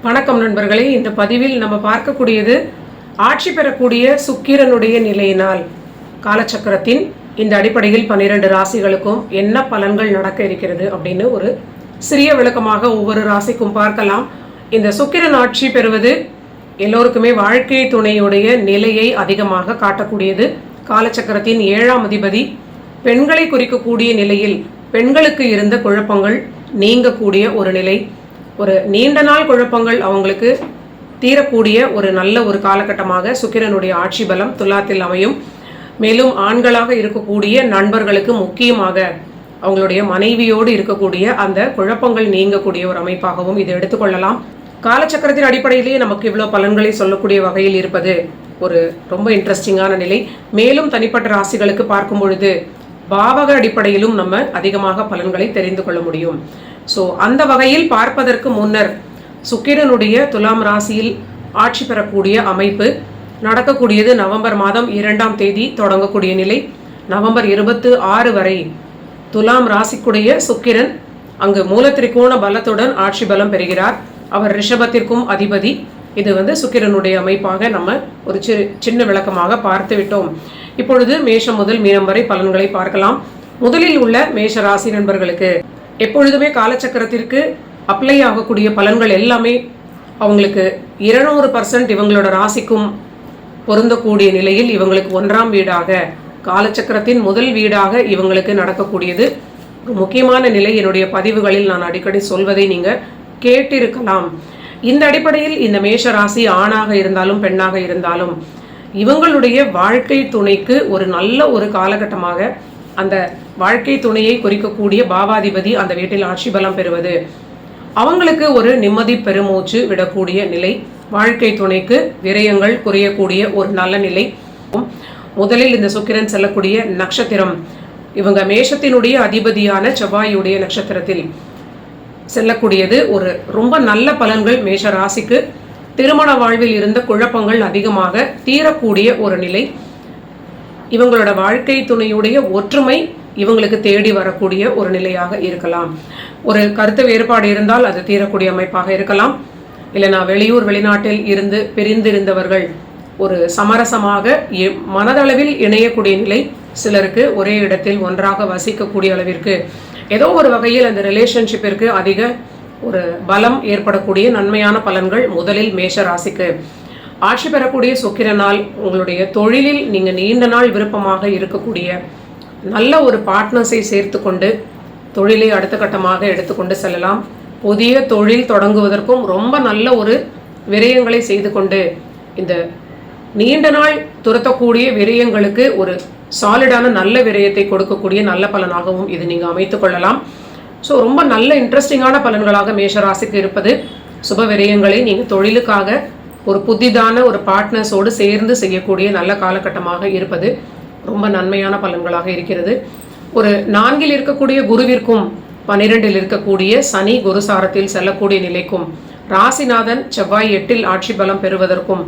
வணக்கம் நண்பர்களே. இந்த பதிவில் நம்ம பார்க்கக்கூடியது ஆட்சி பெறக்கூடிய சுக்கிரனுடைய நிலையினால் காலச்சக்கரத்தின் இந்த அடிப்படையில் 12 ராசிகளுக்கும் என்ன பலன்கள் நடக்க இருக்கிறது அப்படின்னு ஒரு சிறிய விளக்கமாக ஒவ்வொரு ராசிக்கும் பார்க்கலாம். இந்த சுக்கிரன் ஆட்சி பெறுவது எல்லோருக்குமே வாழ்க்கை துணையுடைய நிலையை அதிகமாக காட்டக்கூடியது. காலச்சக்கரத்தின் 7ஆம் அதிபதி பெண்களை குறிக்கக்கூடிய நிலையில் பெண்களுக்கு இருந்த குழப்பங்கள் நீங்கக்கூடிய ஒரு நிலை, ஒரு நீண்ட நாள் குழப்பங்கள் அவங்களுக்கு தீரக்கூடிய ஒரு நல்ல ஒரு காலகட்டமாக சுக்கிரனுடைய ஆட்சி பலம் துலாத்தில் அமையும். மேலும் ஆண்களாக இருக்கக்கூடிய நண்பர்களுக்கு முக்கியமாக அவங்களுடைய மனைவியோடு இருக்கக்கூடிய அந்த குழப்பங்கள் நீங்கக்கூடிய ஒரு அமைப்பாகவும் இதை எடுத்துக்கொள்ளலாம். காலச்சக்கரத்தின் அடிப்படையிலேயே நமக்கு இவ்வளோ பலன்களை சொல்லக்கூடிய வகையில் இருப்பது ஒரு ரொம்ப இன்ட்ரெஸ்டிங்கான நிலை. மேலும் தனிப்பட்ட ராசிகளுக்கு பார்க்கும் பொழுது பாவக அடிப்படையிலும் நம்ம அதிகமாக பலன்களை தெரிந்து கொள்ள முடியும். ஸோ அந்த வகையில் பார்ப்பதற்கு முன்னர் சுக்கிரனுடைய துலாம் ராசியில் ஆட்சி பெறக்கூடிய அமைப்பு நடக்கக்கூடியது நவம்பர் மாதம் 2ஆம் தேதி தொடங்கக்கூடிய நிலை. நவம்பர் 26 வரை துலாம் ராசிக்குடைய சுக்கிரன் அங்கு மூலத்திரிகோண பலத்துடன் ஆட்சி பலம் பெறுகிறார். அவர் ரிஷபத்திற்கும் அதிபதி. இது சுக்கிரனுடைய அமைப்பாக நம்ம ஒரு சின்ன விளக்கமாக பார்த்து விட்டோம். இப்பொழுது மேஷம் முதல் மீனம் வரை பலன்களை பார்க்கலாம். முதலில் உள்ள மேஷ ராசி நண்பர்களுக்கு எப்பொழுதுமே காலச்சக்கரத்திற்கு அப்ளை ஆகக்கூடிய பலன்கள் எல்லாமே அவங்களுக்கு 200% இவங்களோட ராசிக்கும் பொருந்தக்கூடிய நிலையில் இவங்களுக்கு 1ஆம் வீடாக காலச்சக்கரத்தின் முதல் வீடாக இவங்களுக்கு நடக்கக்கூடியது ஒரு முக்கியமான நிலை. என்னுடைய பதிவுகளில் நான் அடிக்கடி சொல்வதை நீங்க கேட்டிருக்கலாம். இந்த அடிப்படையில் இந்த மேஷ ராசி ஆணாக இருந்தாலும் பெண்ணாக இருந்தாலும் இவங்களுடைய வாழ்க்கை துணைக்கு ஒரு நல்ல ஒரு காலகட்டமாக அந்த வாழ்க்கை துணையை குறிக்கக்கூடிய பாவாதிபதி அந்த வீட்டில் ஆட்சி பலம் பெறுவது அவங்களுக்கு ஒரு நிம்மதி பெருமூச்சு விடக்கூடிய நிலை. வாழ்க்கை துணைக்கு விரயங்கள் குறையக்கூடிய ஒரு நல்ல நிலை. முதலில் இந்த சுக்கிரன் செல்லக்கூடிய நட்சத்திரம் இவங்க மேஷத்தினுடைய அதிபதியான செவ்வாயுடைய நட்சத்திரத்தில் செல்லக்கூடியது ஒரு ரொம்ப நல்ல பலன்கள். மேஷ ராசிக்கு திருமண வாழ்வில் இருந்த குழப்பங்கள் அதிகமாக தீரக்கூடிய ஒரு நிலை. இவங்களோட வாழ்க்கை துணையுடைய ஒற்றுமை இவங்களுக்கு தேடி வரக்கூடிய ஒரு நிலையாக இருக்கலாம். ஒரு கருத்து வேறுபாடு இருந்தால் அது தீரக்கூடிய அமைப்பாக இருக்கலாம். இல்லைனா வெளியூர் வெளிநாட்டில் இருந்து பிரிந்திருந்தவர்கள் ஒரு சமரசமாக மனதளவில் இணையக்கூடிய நிலை. சிலருக்கு ஒரே இடத்தில் ஒன்றாக வசிக்கக்கூடிய அளவிற்கு ஏதோ ஒரு வகையில் அந்த ரிலேஷன்ஷிப்பிற்கு அதிக ஒரு பலம் ஏற்படக்கூடிய நன்மையான பலன்கள் முதலில் மேஷ ராசிக்கு. ஆட்சி பெறக்கூடிய சுக்கிரனால் உங்களுடைய தொழிலில் நீங்கள் நீண்ட நாள் விருப்பமாக இருக்கக்கூடிய நல்ல ஒரு பார்ட்னர்ஸை சேர்த்து கொண்டு தொழிலை அடுத்த கட்டமாக எடுத்துக்கொண்டு செல்லலாம். புதிய தொழில் தொடங்குவதற்கும் ரொம்ப நல்ல ஒரு விரயங்களை செய்து கொண்டு இந்த நீண்ட நாள் துரத்தக்கூடிய விரயங்களுக்கு ஒரு சாலிடான நல்ல விரயத்தை கொடுக்கக்கூடிய நல்ல பலனாகவும் இது நீங்கள் அமைத்துக் கொள்ளலாம். ஸோ ரொம்ப நல்ல இன்ட்ரெஸ்டிங்கான பலன்களாக மேஷராசிக்கு இருப்பது சுப விரயங்களை நீங்கள் தொழிலுக்காக ஒரு புதிதான ஒரு பார்ட்னர்ஸோடு சேர்ந்து செய்யக்கூடிய நல்ல காலகட்டமாக இருப்பது ரொம்ப நன்மையான பலன்களாக இருக்கிறது. ஒரு 4இல் இருக்கக்கூடிய குருவிற்கும் 12இல் இருக்கக்கூடிய சனி குருசாரத்தில் செல்லக்கூடிய நிலைக்கும் ராசிநாதன் செவ்வாய் 8இல் ஆட்சி பலம் பெறுவதற்கும்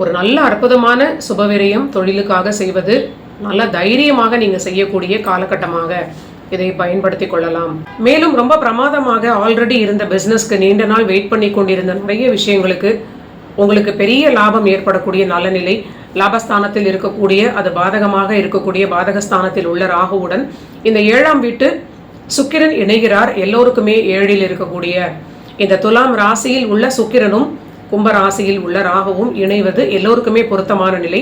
ஒரு நல்ல அற்புதமான சுபவிரயம் தொழிலுக்காக செய்வது நல்ல தைரியமாக நீங்கள் செய்யக்கூடிய காலகட்டமாக இதை பயன்படுத்தி கொள்ளலாம். மேலும் ரொம்ப பிரமாதமாக ஆல்ரெடி இருந்த பிஸ்னஸ்க்கு நீண்ட நாள் வெயிட் பண்ணி கொண்டிருந்த நிறைய விஷயங்களுக்கு உங்களுக்கு பெரிய லாபம் ஏற்படக்கூடிய நல்ல நிலை. லாபஸ்தானத்தில் இருக்கக்கூடிய அது பாதகமாக இருக்கக்கூடிய பாதகஸ்தானத்தில் உள்ள ராகுவுடன் இந்த 7ஆம் வீட்டு சுக்கிரன் இணைகிறார். எல்லோருக்குமே 7இல் இருக்கக்கூடிய இந்த துலாம் ராசியில் உள்ள சுக்கிரனும் கும்ப ராசியில் உள்ள ராகுவும் இணைவது எல்லோருக்குமே பொருத்தமான நிலை.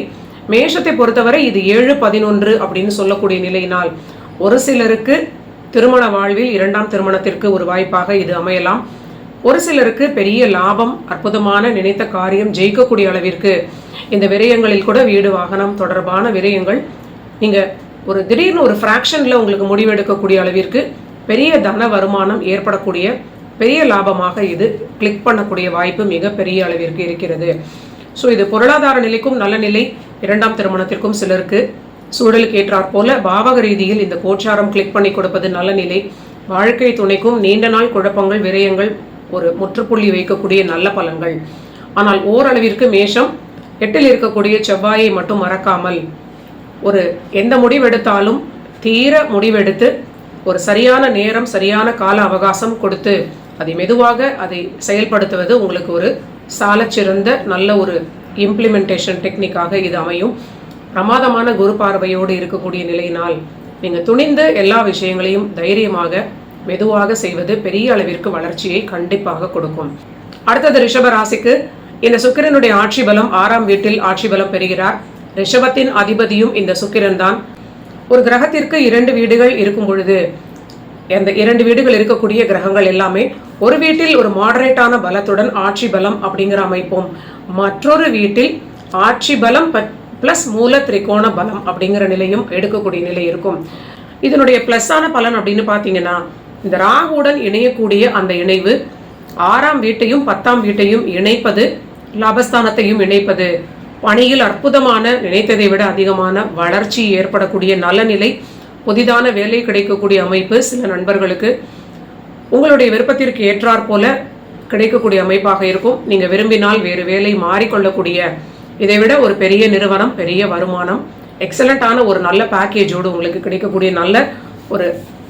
மேஷத்தை பொறுத்தவரை இது 7-11 அப்படின்னு சொல்லக்கூடிய நிலையினால் ஒரு சிலருக்கு திருமண வாழ்வில் 2ஆம் திருமணத்திற்கு ஒரு வாய்ப்பாக இது அமையலாம். ஒரு சிலருக்கு பெரிய லாபம், அற்புதமான நினைத்த காரியம் ஜெயிக்கக்கூடிய அளவிற்கு இந்த விரயங்களில் கூட வீடு வாகனம் தொடர்பான விரயங்கள் நீங்கள் ஒரு திடீர்னு ஒரு ஃப்ராக்ஷனில் உங்களுக்கு முடிவெடுக்கக்கூடிய அளவிற்கு பெரிய தன வருமானம் ஏற்படக்கூடிய பெரிய லாபமாக இது கிளிக் பண்ணக்கூடிய வாய்ப்பு மிகப்பெரிய அளவிற்கு இருக்கிறது. ஸோ இது பொருளாதார நிலைக்கும் நல்ல நிலை. 2ஆம் திருமணத்திற்கும் சிலருக்கு சூழலுக்கு ஏற்றாற் போல பாவக ரீதியில் இந்த கோச்சாரம் கிளிக் பண்ணி கொடுப்பது நல்ல நிலை. வாழ்க்கை துணைக்கும் நீண்ட நாள் குழப்பங்கள் விரயங்கள் ஒரு முற்றுப்புள்ளி வைக்கக்கூடிய நல்ல பலன்கள். ஆனால் ஓரளவிற்கு மேஷம் 8இல் இருக்கக்கூடிய செவ்வாயை மட்டும் மறக்காமல் ஒரு எந்த முடிவெடுத்தாலும் தீர முடிவெடுத்து ஒரு சரியான நேரம் சரியான கால அவகாசம் கொடுத்து அதை மெதுவாக அதை செயல்படுத்துவது உங்களுக்கு ஒரு சாலச்சிறந்த நல்ல ஒரு இம்ப்ளிமெண்டேஷன் டெக்னிக்காக இது அமையும். பிரமாதமான குரு பார்வையோடு இருக்கக்கூடிய நிலையினால் நீங்கள் துணிந்து எல்லா விஷயங்களையும் தைரியமாக மெதுவாக செய்வது பெரிய அளவிற்கு வளர்ச்சியை கண்டிப்பாக கொடுக்கும். அடுத்தது ரிஷப ராசிக்கு இந்த சுக்கிரனுடைய ஆட்சி பலம் 6ஆம் வீட்டில் ஆட்சி பலம் பெறுகிறார். ரிஷபத்தின் அதிபதியும் இந்த சுக்கிரன் தான். ஒரு கிரகத்திற்கு 2 வீடுகள் இருக்கும் பொழுது அந்த 2 வீடுகள் இருக்கக்கூடிய கிரகங்கள் எல்லாமே ஒரு வீட்டில் ஒரு மாடரேட்டான பலத்துடன் ஆட்சி பலம் அப்படிங்கிற அமைப்பும், மற்றொரு வீட்டில் ஆட்சி பலம் பிளஸ் மூல திரிகோண பலம் அப்படிங்கிற நிலையும் எடுக்கக்கூடிய நிலை இருக்கும். இதனுடைய பிளஸ்ஸான பலன் அப்படின்னு பார்த்தீங்கன்னா, இந்த ராகுவுடன் இணையக்கூடிய அந்த இணைவு 6ஆம் வீட்டையும் 10ஆம் வீட்டையும் இணைப்பது, லாபஸ்தானத்தையும் இணைப்பது, பணியில் அற்புதமான நினைத்ததை விட அதிகமான வளர்ச்சி ஏற்படக்கூடிய நல்ல நிலை, புதிதான வேலை கிடைக்கக்கூடிய அமைப்பு சில நண்பர்களுக்கு உங்களுடைய விருப்பத்திற்கு ஏற்றாற் போல கிடைக்கக்கூடிய அமைப்பாக இருக்கும். நீங்கள் விரும்பினால் வேறு வேலை மாறிக்கொள்ளக்கூடிய, இதை விட ஒரு பெரிய நிறுவனம், பெரிய வருமானம், எக்ஸலண்ட்டான ஒரு நல்ல பேக்கேஜோடு உங்களுக்கு கிடைக்கக்கூடிய நல்ல ஒரு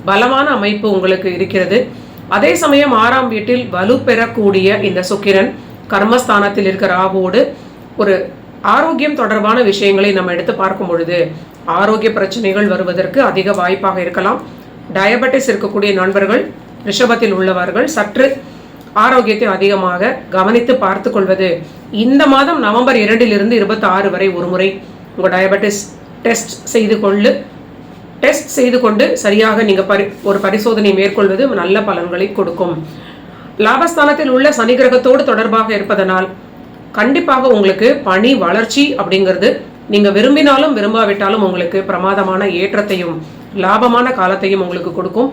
பலமான அமைப்பு உங்களுக்கு இருக்கிறது. அதே சமயம் 6ஆம் வீட்டில் வலு பெறக்கூடிய இந்த சுக்கிரன் கர்மஸ்தானத்தில் இருக்கிற ராகுவோடு ஒரு ஆரோக்கியம் தொடர்பான விஷயங்களை நம்ம எடுத்து பார்க்கும் பொழுது ஆரோக்கிய பிரச்சனைகள் வருவதற்கு அதிக வாய்ப்பாக இருக்கலாம். டயபெட்டிஸ் இருக்கக்கூடிய நண்பர்கள், ரிஷபத்தில் உள்ளவர்கள் சற்று ஆரோக்கியத்தை அதிகமாக கவனித்து பார்த்து கொள்வது. இந்த மாதம் நவம்பர் 2 to 26 வரை ஒரு முறை உங்கள் டயபெட்டிஸ் டெஸ்ட் செய்து கொண்டு சரியாக நீங்கள் ஒரு பரிசோதனை மேற்கொள்வது நல்ல பலன்களை கொடுக்கும். லாபஸ்தானத்தில் உள்ள சனி கிரகத்தோடு தொடர்பாக இருப்பதனால் கண்டிப்பாக உங்களுக்கு பணி வளர்ச்சி அப்படிங்கிறது நீங்கள் விரும்பினாலும் விரும்பாவிட்டாலும் உங்களுக்கு பிரமாதமான ஏற்றத்தையும் லாபமான காலத்தையும் உங்களுக்கு கொடுக்கும்.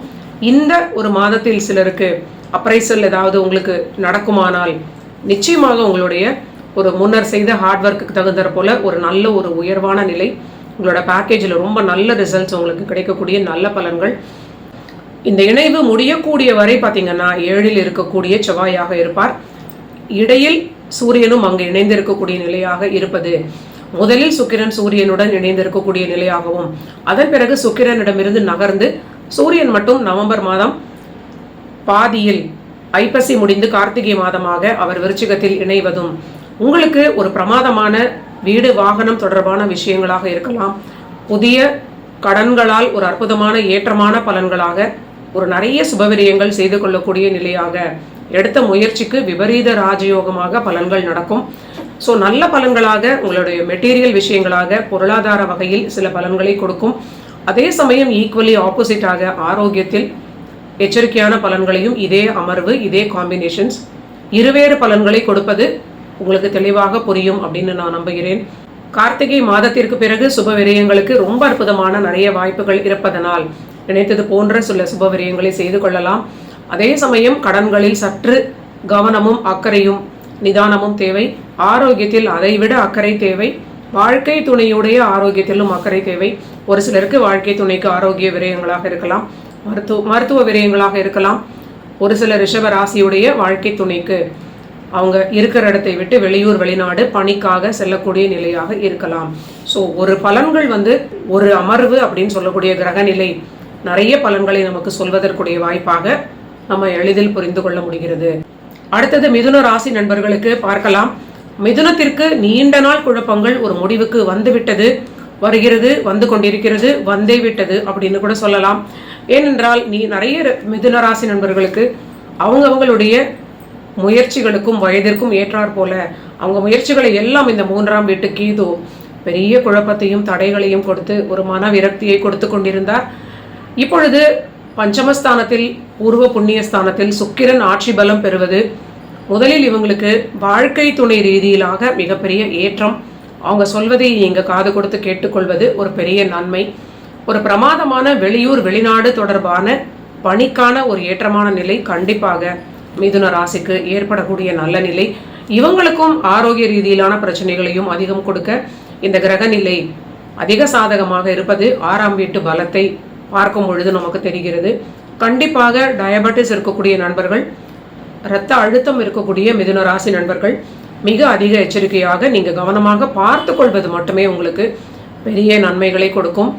இந்த ஒரு மாதத்தில் சிலருக்கு அப்ரைசல் ஏதாவது உங்களுக்கு நடக்குமானால் நிச்சயமாக உங்களுடைய ஒரு முன்னர் செய்த ஹார்ட் ஒர்க்கு தகுந்த போல ஒரு நல்ல ஒரு உயர்வான நிலை, உங்களோட பேக்கேஜில் ரொம்ப நல்ல ரிசல்ட்ஸ் உங்களுக்கு கிடைக்கக்கூடிய நல்ல பலன்கள். இந்த இணைவு முடியக்கூடிய வரை பார்த்தீங்கன்னா 7ல் இருக்கக்கூடிய செவ்வாயாக இருப்பார். இடையில் சூரியனும் அங்கு இணைந்திருக்கக்கூடிய நிலையாக இருப்பது, முதலில் சுக்கிரன் சூரியனுடன் இணைந்திருக்கக்கூடிய நிலையாகவும் அதன் பிறகு சுக்கிரனிடமிருந்து நகர்ந்து சூரியன் மட்டும் நவம்பர் மாதம் பாதியில் ஐப்பசி முடிந்து கார்த்திகை மாதமாக அவர் விருச்சிகத்தில் இணைவதும் உங்களுக்கு ஒரு பிரமாதமான வீடு வாகனம் தொடர்பான விஷயங்களாக இருக்கலாம். புதிய கடன்களால் ஒரு அற்புதமான ஏற்றமான பலன்களாக ஒரு நிறைய சுபவிரியங்கள் செய்து கொள்ளக்கூடிய நிலையாக, எடுத்த முயற்சிக்கு விபரீத ராஜயோகமாக பலன்கள் நடக்கும். ஸோ நல்ல பலன்களாக உங்களுடைய மெட்டீரியல் விஷயங்களாக பொருளாதார வகையில் சில பலன்களை கொடுக்கும். அதே சமயம் ஈக்குவலி ஆப்போசிட்டாக ஆரோக்கியத்தில் எச்சரிக்கையான பலன்களையும் இதே அமர்வு, இதே காம்பினேஷன்ஸ் இருவேறு பலன்களை கொடுப்பது உங்களுக்கு தெளிவாக புரியும் அப்படின்னு நான் நம்புகிறேன். கார்த்திகை மாதத்திற்கு பிறகு சுப விரயங்களுக்கு ரொம்ப அற்புதமான நிறைய வாய்ப்புகள் இருப்பதனால் நினைத்தது போன்ற சில சுப விரயங்களை செய்து கொள்ளலாம். அதே சமயம் கடன்களில் சற்று கவனமும் அக்கறையும் நிதானமும் தேவை. ஆரோக்கியத்தில் அதைவிட அக்கறை தேவை. வாழ்க்கை துணையுடைய ஆரோக்கியத்திலும் அக்கறை தேவை. ஒரு சிலருக்கு வாழ்க்கை துணைக்கு ஆரோக்கிய விரயங்களாக இருக்கலாம், மருத்துவ விரயங்களாக இருக்கலாம். ஒரு சில ரிஷப ராசியுடைய வாழ்க்கை துணைக்கு அவங்க இருக்கிற இடத்தை விட்டு வெளியூர் வெளிநாடு பணிக்காக செல்லக்கூடிய நிலையாக இருக்கலாம். ஸோ ஒரு பலன்கள் ஒரு அமர்வு அப்படின்னு சொல்லக்கூடிய கிரகநிலை நிறைய பலன்களை நமக்கு சொல்வதற்குரிய வாய்ப்பாக நம்ம எளிதில் புரிந்து கொள்ள முடிகிறது. அடுத்தது மிதுன ராசி நண்பர்களுக்கு பார்க்கலாம். மிதுனத்திற்கு நீண்ட நாள் குழப்பங்கள் ஒரு முடிவுக்கு வந்துவிட்டது, வருகிறது, வந்து கொண்டிருக்கிறது, வந்தே விட்டது அப்படின்னு கூட சொல்லலாம். ஏனென்றால் நிறைய மிதுன ராசி நண்பர்களுக்கு அவங்களுடைய முயற்சிகளுக்கும் வயதிற்கும் ஏற்றாற் போல அவங்க முயற்சிகளை எல்லாம் இந்த 3ஆம் வீட்டு கேது பெரிய குழப்பத்தையும் தடைகளையும் கொடுத்து ஒரு மன விரக்தியை கொடுத்து கொண்டிருந்தார். இப்பொழுது பஞ்சமஸ்தானத்தில் பூர்வ புண்ணியஸ்தானத்தில் சுக்கிரன் ஆட்சி பலம் பெறுவது முதலில் இவங்களுக்கு வாழ்க்கை துணை ரீதியிலாக மிகப்பெரிய ஏற்றம். அவங்க சொல்வதை நீங்க காது கொடுத்து கேட்டுக்கொள்வது ஒரு பெரிய நன்மை. ஒரு பிரமாதமான வெளியூர் வெளிநாடு தொடர்பான பணிக்கான ஒரு ஏற்றமான நிலை கண்டிப்பாக மிதுன ராசிக்கு ஏற்படக்கூடிய நல்ல நிலை. இவங்களுக்கும் ஆரோக்கிய ரீதியிலான பிரச்சனைகளையும் அதிகம் கொடுக்க இந்த கிரக நிலை அதிக சாதகமாக இருப்பது 6ஆம் வீட்டு பலத்தை பார்க்கும் பொழுது நமக்கு தெரிகிறது. கண்டிப்பாக டயபெட்டிஸ் இருக்கக்கூடிய நண்பர்கள், இரத்த அழுத்தம் இருக்கக்கூடிய மிதுன ராசி நண்பர்கள் மிக அதிக எச்சரிக்கையாக நீங்கள் கவனமாக பார்த்து கொள்வது மட்டுமே உங்களுக்கு பெரிய நன்மைகளை கொடுக்கும்.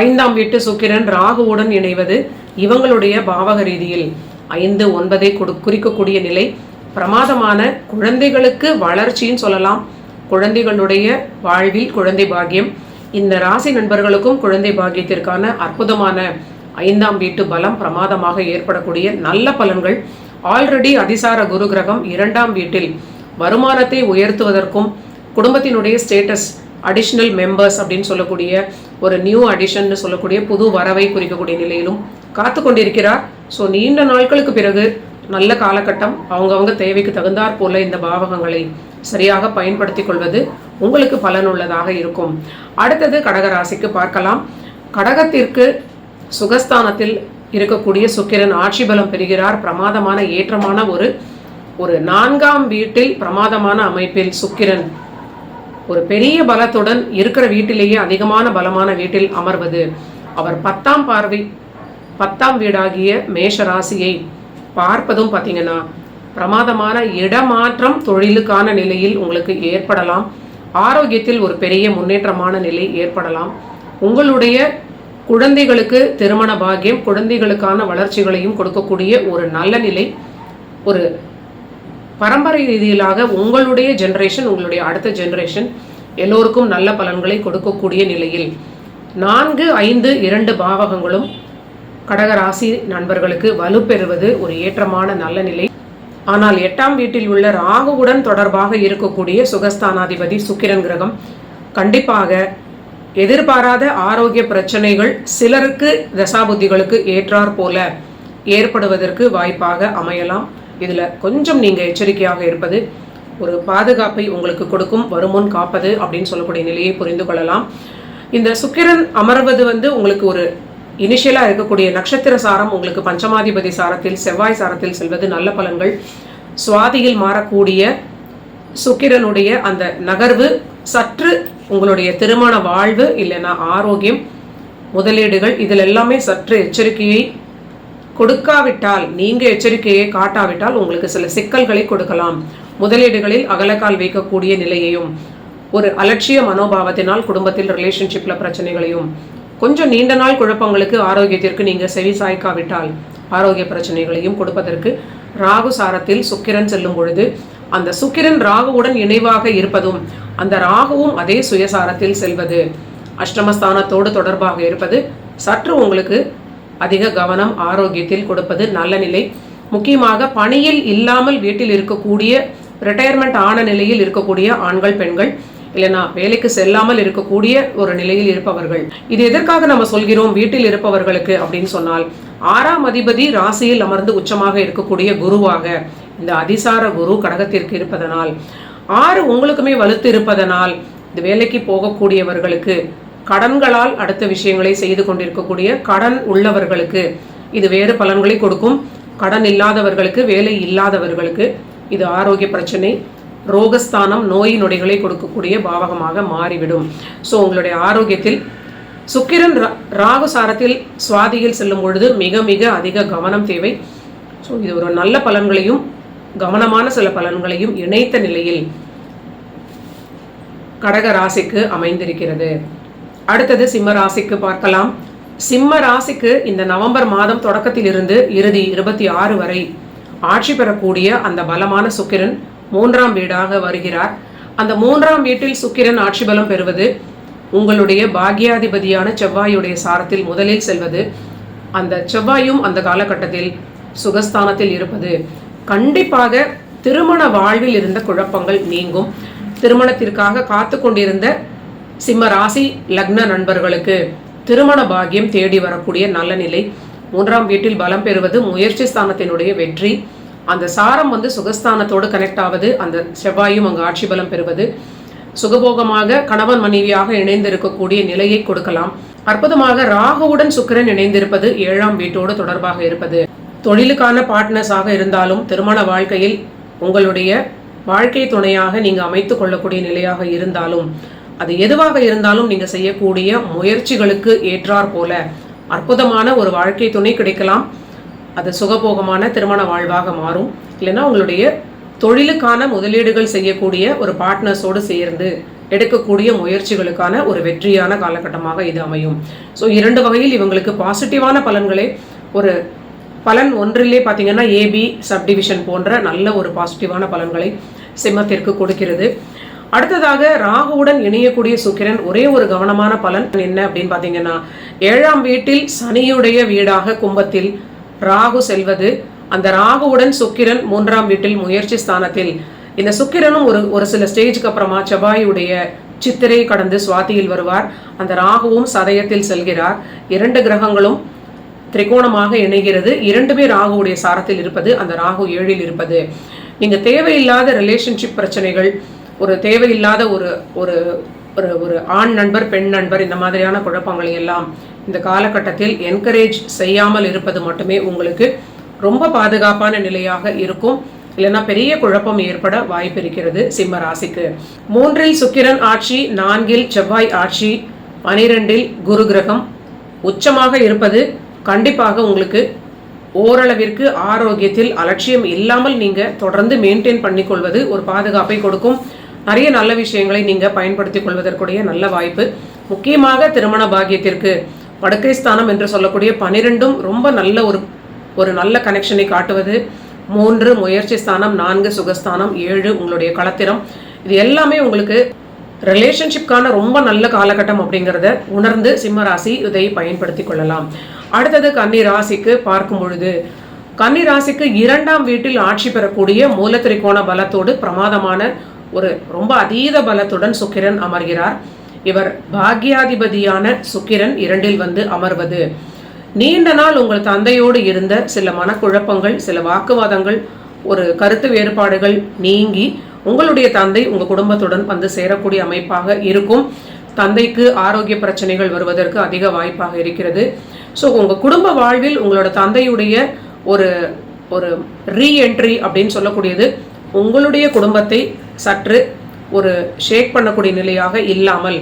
5ஆம் வீட்டு சுக்கிரன் ராகுவுடன் இணைவது இவங்களுடைய பாவக ரீதியில் 5, 9 குறிக்கக்கூடிய நிலை. பிரமாதமான குழந்தைகளுக்கு வளர்ச்சின்னு சொல்லலாம். குழந்தைகளுடைய வாழ்வில் குழந்தை பாக்கியம். இந்த ராசி நண்பர்களுக்கும் குழந்தை பாக்கியத்திற்கான அற்புதமான 5ஆம் வீட்டு பலம் பிரமாதமாக ஏற்படக்கூடிய நல்ல பலன்கள். ஆல்ரெடி அதிசார குரு கிரகம் 2ஆம் வீட்டில் வருமானத்தை உயர்த்துவதற்கும் குடும்பத்தினுடைய ஸ்டேட்டஸ் அடிஷ்னல் மெம்பர்ஸ் அப்படின்னு சொல்லக்கூடிய ஒரு நியூ அடிஷன் சொல்லக்கூடிய புது வரவை குறிக்கக்கூடிய நிலையிலும் காத்து கொண்டிருக்கிறார். ஸோ நீண்ட நாட்களுக்கு பிறகு நல்ல காலகட்டம். அவங்கவுங்க தேவைக்கு தகுந்தாற் போல இந்த பாவகங்களை சரியாக பயன்படுத்தி கொள்வது உங்களுக்கு பலனுள்ளதாக இருக்கும். அடுத்தது கடகராசிக்கு பார்க்கலாம். கடகத்திற்கு சுகஸ்தானத்தில் இருக்கக்கூடிய சுக்கிரன் ஆட்சி பலம் பெறுகிறார். பிரமாதமான ஏற்றமான ஒரு 4ஆம் வீட்டில் பிரமாதமான அமைப்பில் சுக்கிரன் ஒரு பெரிய பலத்துடன் இருக்கிற வீட்டிலேயே அதிகமான பலமான வீட்டில் அமர்வது, அவர் 10ஆம் பார்வை 10ஆம் வீடாகிய மேஷ ராசியை பார்ப்பதும் பார்த்தீங்கன்னா பிரமாதமான இடமாற்றம் தொழிலுக்கான நிலையில் உங்களுக்கு ஏற்படலாம். ஆரோக்கியத்தில் ஒரு பெரிய முன்னேற்றமான நிலை ஏற்படலாம். உங்களுடைய குழந்தைகளுக்கு திருமண பாக்கியம், குழந்தைகளுக்கான வளர்ச்சிகளையும் கொடுக்கக்கூடிய ஒரு நல்ல நிலை. ஒரு பரம்பரை ரீதியிலாக உங்களுடைய ஜெனரேஷன், உங்களுடைய அடுத்த ஜெனரேஷன் எல்லோருக்கும் நல்ல பலன்களை கொடுக்கக்கூடிய நிலையில் 4, 5, 2 பாவகங்களும் கடகராசி நண்பர்களுக்கு வலுப்பெறுவது ஒரு ஏற்றமான நல்ல நிலை. ஆனால் 8ஆம் வீட்டில் உள்ள ராகுவுடன் தொடர்பாக இருக்கக்கூடிய சுகஸ்தானாதிபதி சுக்கிரன் கிரகம் கண்டிப்பாக எதிர்பாராத ஆரோக்கிய பிரச்சனைகள் சிலருக்கு தசாபுத்திகளுக்கு ஏற்றாற் போல ஏற்படுவதற்கு வாய்ப்பாக அமையலாம். இதில் கொஞ்சம் நீங்கள் எச்சரிக்கையாக இருப்பது ஒரு பாதுகாப்பை உங்களுக்கு கொடுக்கும். வருமுன் காப்பது அப்படின்னு சொல்லக்கூடிய நிலையை புரிந்து கொள்ளலாம். இந்த சுக்கிரன் அமர்வது உங்களுக்கு ஒரு இனிஷியலாக இருக்கக்கூடிய நட்சத்திர சாரம் உங்களுக்கு பஞ்சமாதிபதி சாரத்தில் செவ்வாய் சாரத்தில் செல்வது நல்ல பலன்கள். சுவாதியில் மாறக்கூடிய சுக்கிரனுடைய அந்த நகர்வு சற்று உங்களுடைய திருமண வாழ்வு இல்லைன்னா ஆரோக்கியம், முதலீடுகள் இதில் எல்லாமே சற்று எச்சரிக்கையை கொடுக்காவிட்டால், நீங்க எச்சரிக்கையை காட்டாவிட்டால் உங்களுக்கு சில சிக்கல்களை கொடுக்கலாம். முதலீடுகளில் அகலக்கால் வைக்கக்கூடிய நிலையையும், ஒரு அலட்சிய மனோபாவத்தினால் குடும்பத்தில் ரிலேஷன்ஷிப்ல பிரச்சனைகளையும், கொஞ்சம் நீண்ட நாள் குழப்பங்களுக்கு ஆரோக்கியத்திற்கு நீங்க செவி சாய்க்காவிட்டால் ஆரோக்கிய பிரச்சனைகளையும் கொடுப்பதற்கு ராகு சாரத்தில் சுக்கிரன் செல்லும் பொழுது அந்த சுக்கிரன் ராகுவுடன் இணைவாக இருப்பதும் அந்த ராகுவும் அதே சுயசாரத்தில் செல்வது அஷ்டமஸ்தானத்தோடு தொடர்பாக இருப்பது சற்று உங்களுக்கு அதிக கவனம் ஆரோக்கியத்தில் கொடுப்பது நல்ல நிலை. முக்கியமாக பணியில் இல்லாமல் வீட்டில் இருக்கக்கூடிய ரிட்டையர்மெண்ட் ஆன நிலையில் இருக்கக்கூடிய ஆண்கள் பெண்கள் இல்லைனா வேலைக்கு செல்லாமல் இருக்கக்கூடிய ஒரு நிலையில் இருப்பவர்கள், இது எதற்காக நம்ம சொல்கிறோம் வீட்டில் இருப்பவர்களுக்கு அப்படின்னு சொன்னால் 6ஆம் அதிபதி ராசியில் அமர்ந்து உச்சமாக இருக்கக்கூடிய குருவாக இந்த அதிசார குரு கடகத்திற்கு இருப்பதனால் 6 உங்களுக்குமே வலுத்து இருப்பதனால் இந்த வேலைக்கு போகக்கூடியவர்களுக்கு கடன்களால் அடுத்த விஷயங்களை செய்து கொண்டிருக்கக்கூடிய கடன் உள்ளவர்களுக்கு இது வேறு பலன்களை கொடுக்கும். கடன் இல்லாதவர்களுக்கு, வேலை இல்லாதவர்களுக்கு இது ஆரோக்கிய பிரச்சனை, ரோகஸ்தானம், நோய் நொடிகளை கொடுக்கக்கூடிய பாவகமாக மாறிவிடும். ஸோ உங்களுடைய ஆரோக்கியத்தில் சுக்கிரன் ராகு சாரத்தில் சுவாதியில் செல்லும் பொழுது மிக மிக அதிக கவனம் தேவை. ஸோ இது ஒரு நல்ல பலன்களையும் கவனமான சில பலன்களையும் இணைத்த நிலையில் கடக ராசிக்கு அமைந்திருக்கிறது. அடுத்தது சிம்ம ராசிக்கு பார்க்கலாம். சிம்ம ராசிக்கு இந்த நவம்பர் மாதம் தொடக்கத்தில் இருந்து இறுதி 26 வரை ஆட்சி பெறக்கூடிய அந்த பலமான சுக்கிரன் 3ஆம் வீடாக வருகிறார். அந்த 3ஆம் வீட்டில் சுக்கிரன் ஆட்சி பலம் பெறுவது உங்களுடைய பாக்யாதிபதியான செவ்வாயுடைய சாரத்தில் முதலில் செல்வது, அந்த செவ்வாயும் அந்த காலகட்டத்தில் சுகஸ்தானத்தில் இருப்பது கண்டிப்பாக திருமண வாழ்வில் இருந்த குழப்பங்கள் நீங்கும். திருமணத்திற்காக காத்து கொண்டிருந்த சிம்ம ராசி லக்ன நண்பர்களுக்கு திருமண பாக்கியம் தேடி வரக்கூடிய நல்ல நிலை. 3ஆம் வீட்டில் பலம் பெறுவது முயற்சி ஸ்தானத்தினுடைய வெற்றி. அந்த சாரம் சுகஸ்தானத்தோடு கனெக்ட் ஆவது, அந்த செவ்வாயும் அங்கு ஆட்சி பலம் பெறுவது சுகபோகமாக கணவன் மனைவியாக இணைந்திருக்கக்கூடிய நிலையை கொடுக்கலாம். அற்புதமாக ராகுவுடன் சுக்கிரன் இணைந்திருப்பது 7ஆம் வீட்டோடு தொடர்பாக இருப்பது தொழிலுக்கான பார்ட்னர்ஸாக இருந்தாலும், திருமண வாழ்க்கையில் உங்களுடைய வாழ்க்கை துணையாக நீங்க அமைத்துக் கொள்ளக்கூடிய நிலையாக இருந்தாலும், அது எதுவாக இருந்தாலும் நீங்க செய்யக்கூடிய முயற்சிகளுக்கு ஏற்றாற் போல அற்புதமான ஒரு வாழ்க்கை துணை கிடைக்கலாம். அது சுகபோகமான திருமண வாழ்வாக மாறும். இல்லைன்னா உங்களுடைய தொழிலுக்கான முதலீடுகள் செய்யக்கூடிய ஒரு பார்ட்னர்ஸோடு சேர்ந்து எடுக்கக்கூடிய முயற்சிகளுக்கான ஒரு வெற்றியான காலகட்டமாக இது அமையும். ஸோ 2 வகையில் இவங்களுக்கு பாசிட்டிவான பலன்களை, ஒரு பலன் ஒன்றிலே பார்த்தீங்கன்னா ஏபி சப்டிவிஷன் போன்ற நல்ல ஒரு பாசிட்டிவான பலன்களை சிம்மத்திற்கு கொடுக்கிறது. அடுத்ததாக ராகுவுடன் இணையக்கூடிய சுக்கிரன் ஒரே ஒரு கவனமான பலன் என்ன அப்படின்னு பார்த்தீங்கன்னா, 7ஆம் வீட்டில் சனியுடைய வீடாக கும்பத்தில் ராகு செல்வது, அந்த ராகுவுடன் சுக்கிரன் 3ஆம் வீட்டில் முயற்சி ஸ்தானத்தில். இந்த சுக்கிரனும் ஒரு சில ஸ்டேஜுக்கு அப்புறமா செவ்வாயுடைய சித்திரை கடந்து சுவாதியில் வருவார். அந்த ராகுவும் சதயத்தில் செல்கிறார். 2 கிரகங்களும் திரிகோணமாக இணைகிறது. 2மே ராகுவுடைய சாரத்தில் இருப்பது, அந்த ராகு 7இல் இருப்பது. நீங்க தேவையில்லாத ரிலேஷன்ஷிப் பிரச்சனைகள், ஒரு தேவையில்லாத ஒரு ஒரு ஒரு ஒரு ஆண் நண்பர் பெண் நண்பர் இந்த மாதிரியான குழப்பங்களை எல்லாம் இந்த காலகட்டத்தில் என்கரேஜ் செய்யாமல் இருப்பது மட்டுமே உங்களுக்கு ரொம்ப பாதுகாப்பான நிலையாக இருக்கும். இல்லைன்னா பெரிய குழப்பம் ஏற்பட வாய்ப்பு இருக்கிறது சிம்ம ராசிக்கு. 3இல் சுக்கிரன் ஆட்சி, 4இல் செவ்வாய் ஆட்சி, 12இல் குரு கிரகம் உச்சமாக இருப்பது கண்டிப்பாக உங்களுக்கு ஓரளவிற்கு ஆரோக்கியத்தில் அலட்சியம் இல்லாமல் நீங்க தொடர்ந்து மெயின்டைன் பண்ணிக்கொள்வது ஒரு பாதுகாப்பை கொடுக்கும். நிறைய நல்ல விஷயங்களை நீங்க பயன்படுத்திக் கொள்வதற்குரிய நல்ல வாய்ப்பு. முக்கியமாக திருமண பாக்கியத்திற்கு படுக்கை ஸ்தானம் என்று சொல்லக்கூடிய 12ம் ரொம்ப நல்ல ஒரு நல்ல கனெக்ஷனை காட்டுவது. 3 முயற்சி ஸ்தானம், 4 சுகஸ்தானம், 7 உங்களுடைய களத்திரம். இது எல்லாமே உங்களுக்கு ரிலேஷன்ஷிப்கான ரொம்ப நல்ல காலகட்டம் அப்படிங்கிறத உணர்ந்து சிம்ம ராசி இதை பயன்படுத்தி கொள்ளலாம். அடுத்தது கன்னி ராசிக்கு பார்க்கும் பொழுது, கன்னி ராசிக்கு 2ஆம் வீட்டில் ஆட்சி பெறக்கூடிய மூல திரிகோண பலத்தோடு பிரமாதமான ஒரு ரொம்ப அதீத பலத்துடன் சுக்கிரன் அமர்கிறார். இவர் பாக்யாதிபதியான சுக்கிரன் 2இல் வந்து அமர்வது, நீண்ட நாள் உங்கள் தந்தையோடு இருந்த சில மனக்குழப்பங்கள், சில வாக்குவாதங்கள், ஒரு கருத்து வேறுபாடுகள் நீங்கி உங்களுடைய தந்தை உங்க குடும்பத்துடன் வந்து சேரக்கூடிய அமைப்பாக இருக்கும். தந்தைக்கு ஆரோக்கிய பிரச்சனைகள் வருவதற்கு அதிக வாய்ப்பாக இருக்கிறது. ஸோ உங்க குடும்ப வாழ்வில் உங்களோட தந்தையுடைய ஒரு ஒரு ரீஎன்ட்ரி அப்படின்னு சொல்லக்கூடியது உங்களுடைய குடும்பத்தை சற்று ஒரு ஷேக் பண்ணக்கூடிய நிலையாக இல்லாமல்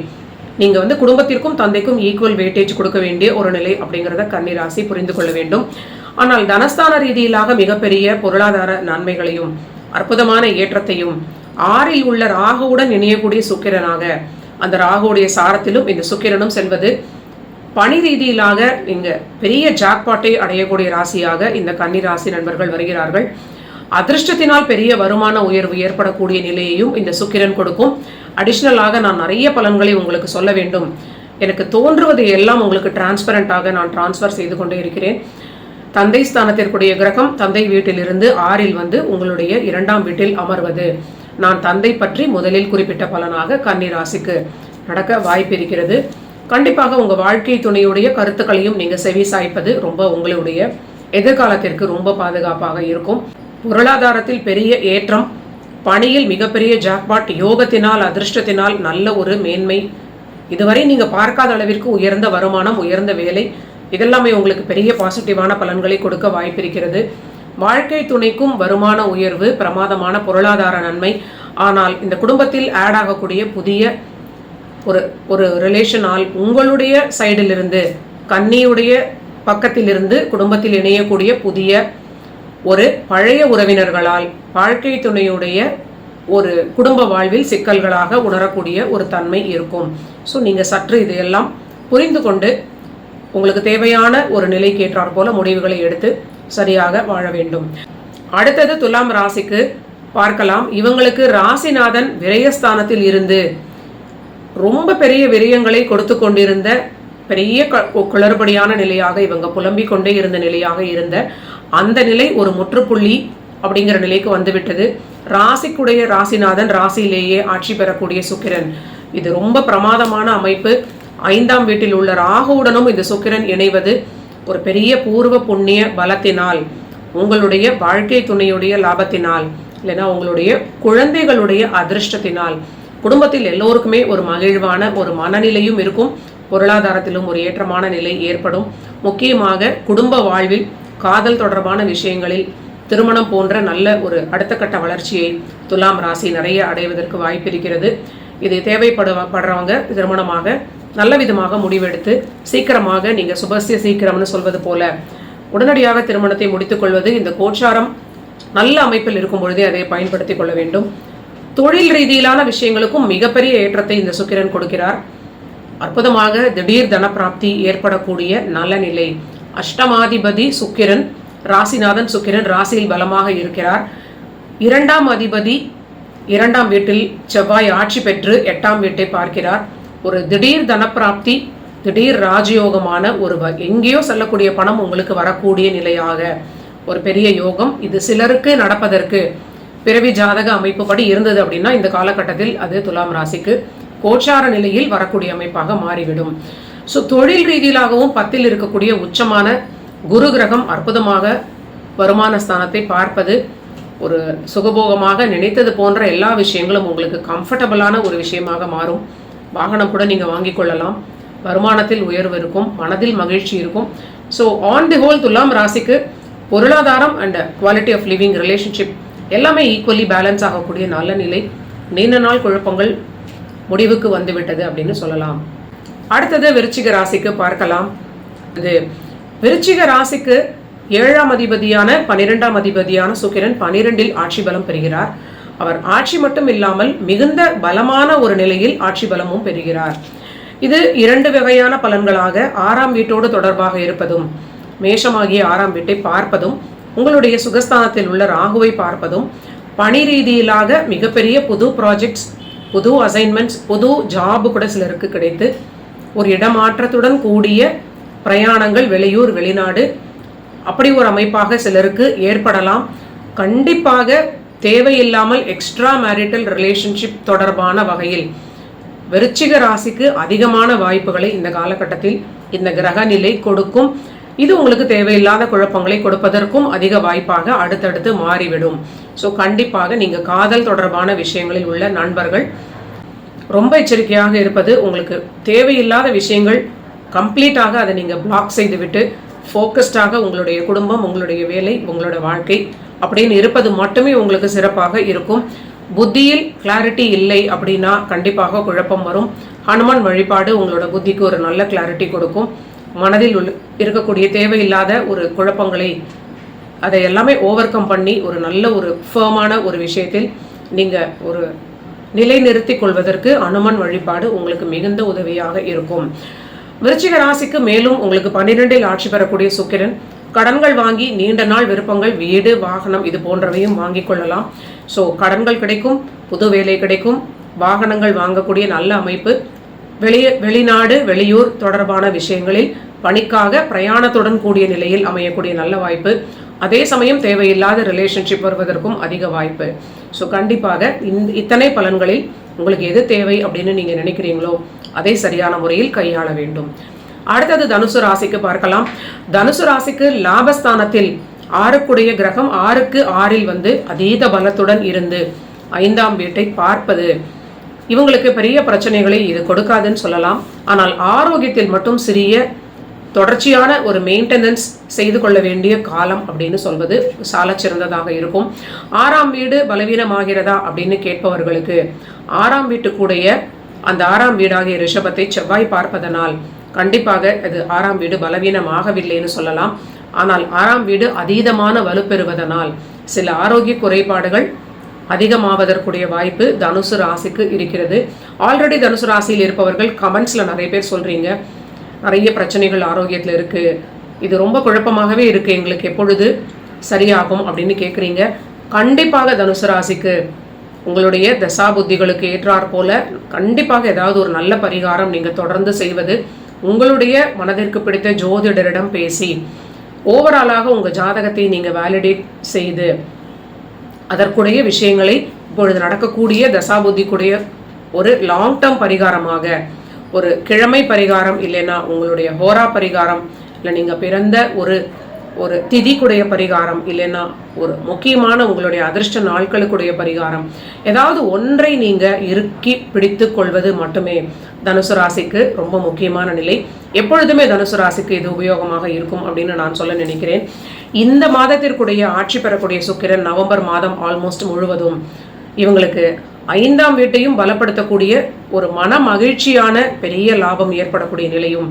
நீங்க வந்து குடும்பத்திற்கும் தந்தைக்கும் ஈக்குவல் வெயிட்டேஜ் கொடுக்க வேண்டிய ஒரு நிலை அப்படிங்கிறத கன்னிராசி புரிந்து கொள்ள வேண்டும். ஆனால் தனஸ்தான ரீதியிலாக மிகப்பெரிய பொருளாதார நன்மைகளையும் அற்புதமான ஏற்றத்தையும் 6இல் உள்ள ராகுவுடன் இணையக்கூடிய சுக்கிரனாக, அந்த ராகுவுடைய சாரத்திலும் இந்த சுக்கிரனும் செல்வது பணி ரீதியிலாக நீங்க பெரிய ஜாக்பாட்டை அடையக்கூடிய ராசியாக இந்த கன்னி ராசி நண்பர்கள் வருகிறார்கள். அதிர்ஷ்டத்தினால் பெரிய வருமான உயர்வு ஏற்படக்கூடிய நிலையையும் இந்த சுக்கிரன் கொடுக்கும். அடிஷ்னலாக நான் நிறைய பலன்களை உங்களுக்கு சொல்ல வேண்டும், எனக்கு தோன்றுவது எல்லாம் உங்களுக்கு டிரான்ஸ்பரண்டாக நான் டிரான்ஸ்ஃபர் செய்து கொண்டே இருக்கிறேன். தந்தை ஸ்தானத்திற்குரிய கிரகம் தந்தை வீட்டிலிருந்து 6இல் வந்து உங்களுடைய 2ஆம் வீட்டில் அமர்வது, நான் தந்தை பற்றி முதலில் குறிப்பிட்ட பலனாக கன்னி ராசிக்கு நடக்க வாய்ப்பு இருக்கிறது. கண்டிப்பாக உங்க வாழ்க்கை துணையுடைய கருத்துக்களையும் நீங்க செவி சாய்ப்பது ரொம்ப உங்களுடைய எதிர்காலத்திற்கு ரொம்ப பாதுகாப்பாக இருக்கும். பொருளாதாரத்தில் பெரிய ஏற்றம், பணியில் மிகப்பெரிய ஜாக்பாட், யோகத்தினால் அதிர்ஷ்டத்தினால் நல்ல ஒரு மேன்மை, இதுவரை நீங்க பார்க்காத அளவிற்கு உயர்ந்த வருமானம், உயர்ந்த வேலை, இதெல்லாமே உங்களுக்கு பெரிய பாசிட்டிவான பலன்களை கொடுக்க வாய்ப்பிருக்கிறது. வாழ்க்கை துணைக்கும் வருமான உயர்வு, பிரமாதமான பொருளாதார நன்மை. ஆனால் இந்த குடும்பத்தில் ஆட் ஆகக்கூடிய புதிய ஒரு ரிலேஷனால் உங்களுடைய சைடிலிருந்து, கன்னியுடைய பக்கத்திலிருந்து குடும்பத்தில் இணையக்கூடிய புதிய ஒரு பழைய உறவினர்களால் வாழ்க்கை துணையுடைய ஒரு குடும்ப வாழ்வில் சிக்கல்களாக உணரக்கூடிய ஒரு தன்மை இருக்கும். ஸோ நீங்கள் சற்று இதையெல்லாம் புரிந்து கொண்டு உங்களுக்கு தேவையான ஒரு நிலைக்கு ஏற்றாற் போல முடிவுகளை எடுத்து சரியாக வாழ வேண்டும். அடுத்தது துலாம் ராசிக்கு பார்க்கலாம். இவங்களுக்கு ராசிநாதன் விரயஸ்தானத்தில் இருந்து ரொம்ப பெரிய விரயங்களை கொடுத்து கொண்டிருந்த பெரிய குளறுபடியான நிலையாக இவங்க புலம்பிக் கொண்டே இருந்த நிலையாக இருந்த அந்த நிலை ஒரு முற்றுப்புள்ளி அப்படிங்கிற நிலைக்கு வந்துவிட்டது. ராசிக்குடைய ராசிநாதன் ராசியிலேயே ஆட்சி பெறக்கூடிய சுக்கிரன், இது ரொம்ப பிரமாதமான அமைப்பு. 5ஆம் வீட்டில் உள்ள ராகுவுடனும் இந்த சுக்கிரன் இணைவது ஒரு பெரிய பூர்வ புண்ணிய பலத்தினால், உங்களுடைய வாழ்க்கை துணையுடைய லாபத்தினால், இல்லைன்னா உங்களுடைய குழந்தைகளுடைய அதிர்ஷ்டத்தினால் குடும்பத்தில் எல்லோருக்குமே ஒரு மகிழ்வான ஒரு மனநிலையும் இருக்கும். பொருளாதாரத்திலும் ஒரு ஏற்றமான நிலை ஏற்படும். முக்கியமாக குடும்ப வாழ்வில் காதல் தொடர்பான விஷயங்களில் திருமணம் போன்ற நல்ல ஒரு அடுத்த கட்ட வளர்ச்சியை துலாம் ராசி நிறைய அடைவதற்கு வாய்ப்பு இருக்கிறது. இது தேவைப்படுறவங்க திருமணமாக நல்ல விதமாக முடிவெடுத்து சீக்கிரமாக நீங்கள் சுபசிய சீக்கிரம்னு சொல்வது போல உடனடியாக திருமணத்தை முடித்துக் கொள்வது, இந்த கோச்சாரம் நல்ல அமைப்பில் இருக்கும் பொழுதே அதை பயன்படுத்திக் கொள்ள வேண்டும். தொழில் ரீதியிலான விஷயங்களுக்கும் மிகப்பெரிய ஏற்றத்தை இந்த சுக்கிரன் கொடுக்கிறார். அற்புதமாக திடீர் தனப்பிராப்தி ஏற்படக்கூடிய நல்ல நிலை. அஷ்டமாதிபதி சுக்கிரன் ராசிநாதன் சுக்கிரன் ராசியில் பலமாக இருக்கிறார். 2ஆம் அதிபதி 2ஆம் வீட்டில் செவ்வாய் ஆட்சி பெற்று 8ஆம் வீட்டை பார்க்கிறார். ஒரு திடீர் தனப்பிராப்தி, திடீர் ராஜயோகமான ஒரு எங்கேயோ செல்லக்கூடிய பணம் உங்களுக்கு வரக்கூடிய நிலையாக ஒரு பெரிய யோகம். இது சிலருக்கு நடப்பதற்கு பிறவி ஜாதக அமைப்புப்படி இருந்தது அப்படின்னா இந்த காலகட்டத்தில் அது துலாம் ராசிக்கு கோச்சார நிலையில் வரக்கூடிய அமைப்பாக மாறிவிடும். ஸோ தொழில் ரீதியிலாகவும் 10ல் இருக்கக்கூடிய உச்சமான குரு கிரகம் அற்புதமாக வருமான ஸ்தானத்தை பார்ப்பது ஒரு சுகபோகமாக நினைத்தது போன்ற எல்லா விஷயங்களும் உங்களுக்கு கம்ஃபர்டபுளான ஒரு விஷயமாக மாறும். வாகனம் கூட நீங்கள் வாங்கிக் கொள்ளலாம். வருமானத்தில் உயர்வு இருக்கும், மனதில் மகிழ்ச்சி இருக்கும். ஸோ ஆன் தி ஹோல் துலாம் ராசிக்கு பொருளாதாரம் and quality of living, relationship எல்லாமே ஈக்குவலி பேலன்ஸ் ஆகக்கூடிய நல்ல நிலை. நீண்ட நாள் குழப்பங்கள் முடிவுக்கு வந்துவிட்டது அப்படின்னு சொல்லலாம். அடுத்தது விருச்சிக ராசிக்கு பார்க்கலாம். இது விருச்சிக ராசிக்கு 7ஆம் அதிபதியான 12ஆம் அதிபதியான சுக்கிரன் 12ல் ஆட்சி பலம் பெறுகிறார். அவர் ஆட்சி மட்டும் இல்லாமல் மிகுந்த பலமான ஒரு நிலையில் ஆட்சி பலமும் பெறுகிறார். இது 2 வகையான பலன்களாக 6ஆம் வீட்டோடு தொடர்பாக இருப்பதும், மேஷமாகிய 6ஆம் வீட்டை பார்ப்பதும், உங்களுடைய சுகஸ்தானத்தில் உள்ள ராகுவை பார்ப்பதும், பணி ரீதியிலாக மிகப்பெரிய புது ப்ராஜெக்ட்ஸ், புது அசைன்மெண்ட்ஸ், புது ஜாப் கூட சிலருக்கு கிடைத்து ஒரு இடமாற்றத்துடன் கூடிய பிரயாணங்கள் வெளியூர் வெளிநாடு அப்படி ஒரு அமைப்பாக சிலருக்கு ஏற்படலாம். கண்டிப்பாக தேவையில்லாமல் எக்ஸ்ட்ரா மேரிட்டல் ரிலேஷன்ஷிப் தொடர்பான வகையில் விருச்சிக ராசிக்கு அதிகமான வாய்ப்புகளை இந்த காலகட்டத்தில் இந்த கிரக நிலை கொடுக்கும். இது உங்களுக்கு தேவையில்லாத குழப்பங்களை கொடுப்பதற்கும் அதிக வாய்ப்பாக அடுத்தடுத்து மாறிவிடும். ஸோ கண்டிப்பாக நீங்கள் காதல் தொடர்பான விஷயங்களில் உள்ள நண்பர்கள் ரொம்ப எச்சரிக்கையாக இருப்பது, உங்களுக்கு தேவையில்லாத விஷயங்கள் கம்ப்ளீட்டாக அதை நீங்கள் பிளாக் செய்துவிட்டு ஃபோக்கஸ்டாக உங்களுடைய குடும்பம், உங்களுடைய வேலை, உங்களோட வாழ்க்கை அப்படின்னு இருப்பது மட்டுமே உங்களுக்கு சிறப்பாக இருக்கும். புத்தியில் கிளாரிட்டி இல்லை அப்படின்னா கண்டிப்பாக குழப்பம் வரும். ஹனுமான் வழிபாடு உங்களோட புத்திக்கு ஒரு நல்ல கிளாரிட்டி கொடுக்கும். மனதில் இருக்கக்கூடிய தேவையில்லாத ஒரு குழப்பங்களை அதை எல்லாமே ஓவர் கம் பண்ணி ஒரு நல்ல ஒரு ஃபேமான ஒரு விஷயத்தில் நீங்கள் ஒரு நிலைநிறுத்தி கொள்வதற்கு அனுமன் வழிபாடு உங்களுக்கு மிகுந்த உதவியாக இருக்கும். விருச்சிக ராசிக்கு மேலும் உங்களுக்கு 12ல் ஆட்சி பெறக்கூடிய சுக்கிரன் கடன்கள் வாங்கி நீண்ட நாள் விருப்பங்கள், வீடு, வாகனம் இது போன்றவையும் வாங்கிக் கொள்ளலாம். ஸோ கடன்கள் கிடைக்கும், புது வேலை கிடைக்கும், வாகனங்கள் வாங்கக்கூடிய நல்ல அமைப்பு, வெளிநாடு வெளியூர் தொடர்பான விஷயங்களில் பணிக்காக பிரயாணத்துடன் கூடிய நிலையில் அமையக்கூடிய நல்ல வாய்ப்பு. அதே சமயம் தேவையில்லாத ரிலேஷன்ஷிப் வருவதற்கும் அதிக வாய்ப்பு. ஸோ கண்டிப்பாக இத்தனை பலன்களில் உங்களுக்கு எது தேவை அப்படின்னு நீங்கள் நினைக்கிறீங்களோ அதை சரியான முறையில் கையாள வேண்டும். அடுத்தது தனுசு ராசிக்கு பார்க்கலாம். தனுசு ராசிக்கு லாபஸ்தானத்தில் 6க்குடைய கிரகம் 6க்கு 6ல் வந்து அதீத பலத்துடன் இருந்து 5ஆம் வீட்டை பார்ப்பது இவங்களுக்கு பெரிய பிரச்சனைகளை இது கொடுக்காதுன்னு சொல்லலாம். ஆனால் ஆரோக்கியத்தில் மட்டும் சிறிய தொடர்ச்சியான ஒரு மெயின்டெனன்ஸ் செய்து கொள்ள வேண்டிய காலம் அப்படின்னு சொல்வது சால சிறந்ததாக இருக்கும். 6ஆம் வீடு பலவீனமாகிறதா அப்படின்னு கேட்பவர்களுக்கு 6ஆம் வீட்டுக்குடைய அந்த 6ஆம் வீடாகிய ரிஷபத்தை செவ்வாய் பார்ப்பதனால் கண்டிப்பாக அது 6ஆம் வீடு பலவீனமாகவில்லைன்னு சொல்லலாம். ஆனால் 6ஆம் வீடு அதீதமான வலுப்பெறுவதனால் சில ஆரோக்கிய குறைபாடுகள் அதிகமாவதற்குரிய வாய்ப்பு தனுசு ராசிக்கு இருக்கிறது. ஆல்ரெடி தனுசு ராசியில் இருப்பவர்கள் கமெண்ட்ஸில் நிறைய பேர் சொல்கிறீங்க, நிறைய பிரச்சனைகள் ஆரோக்கியத்தில் இருக்குது, இது ரொம்ப குழப்பமாகவே இருக்குது, எங்களுக்கு எப்பொழுது சரியாகும் அப்படின்னு கேட்குறீங்க. கண்டிப்பாக தனுசு ராசிக்கு உங்களுடைய தசா புத்திகளுக்கு ஏற்றாற் போல கண்டிப்பாக ஏதாவது ஒரு நல்ல பரிகாரம் நீங்கள் தொடர்ந்து செய்வது, உங்களுடைய மனதிற்கு பிடித்த ஜோதிடரிடம் பேசி ஓவராலாக உங்கள் ஜாதகத்தை நீங்கள் வேலிடேட் செய்து அதற்குடைய விஷயங்களை இப்பொழுது நடக்கக்கூடிய தசாபுத்திக்குடைய ஒரு லாங் டேர்ம் பரிகாரமாக ஒரு கிழமை பரிகாரம் இல்லைன்னா உங்களுடைய ஹோரா பரிகாரம் இல்லை நீங்கள் பிறந்த ஒரு திதிக்குடைய பரிகாரம் இல்லைன்னா ஒரு முக்கியமான உங்களுடைய அதிர்ஷ்ட நாட்களுக்குடைய பரிகாரம் ஏதாவது ஒன்றை நீங்கள் இறுக்கி பிடித்து கொள்வது மட்டுமே தனுசு ராசிக்கு ரொம்ப முக்கியமான நிலை. எப்பொழுதுமே தனுசு ராசிக்கு இது உபயோகமாக இருக்கும் அப்படின்னு நான் சொல்ல நினைக்கிறேன். இந்த மாதத்திற்குடைய ஆட்சி பெறக்கூடிய சுக்கிரன் நவம்பர் மாதம் ஆல்மோஸ்ட் முழுவதும் இவங்களுக்கு 5ஆம் வீட்டையும் பலப்படுத்தக்கூடிய ஒரு மன மகிழ்ச்சியான பெரிய லாபம் ஏற்படக்கூடிய நிலையும்